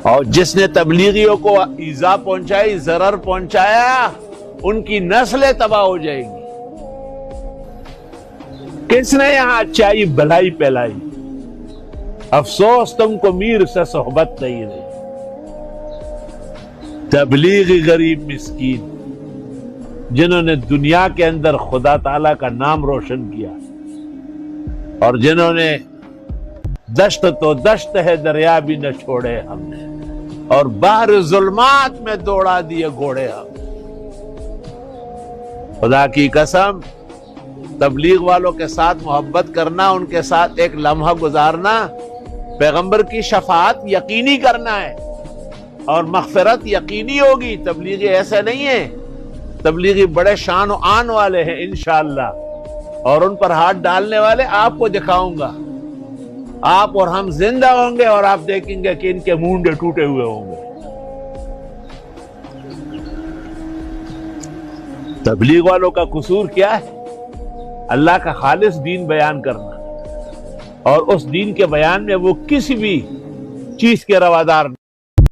اور جس نے تبلیغیوں کو ایذا پہنچائی، ضرر پہنچایا، ان کی نسلیں تباہ ہو جائیں گی۔ کس نے یہاں اچائی بھلائی پھیلائی؟ افسوس تم کو میر سے صحبت نہیں رہی۔ تبلیغی غریب مسکین جنہوں نے دنیا کے اندر خدا تعالیٰ کا نام روشن کیا، اور جنہوں نے دشت تو دشت ہے دریا بھی نہ چھوڑے ہم نے، اور بحر ظلمات میں دوڑا دیے گھوڑے ہم۔ خدا کی قسم، تبلیغ والوں کے ساتھ محبت کرنا، ان کے ساتھ ایک لمحہ گزارنا، پیغمبر کی شفاعت یقینی کرنا ہے اور مغفرت یقینی ہوگی۔ تبلیغی ایسے نہیں ہیں، تبلیغی بڑے شان و آن والے ہیں انشاءاللہ، اور ان پر ہاتھ ڈالنے والے آپ کو دکھاؤں گا۔ آپ اور ہم زندہ ہوں گے اور آپ دیکھیں گے کہ ان کے مونڈے ٹوٹے ہوئے ہوں گے۔ تبلیغ والوں کا قصور کیا ہے؟ اللہ کا خالص دین بیان کرنا، اور اس دین کے بیان میں وہ کسی بھی چیز کے روادار نہیں۔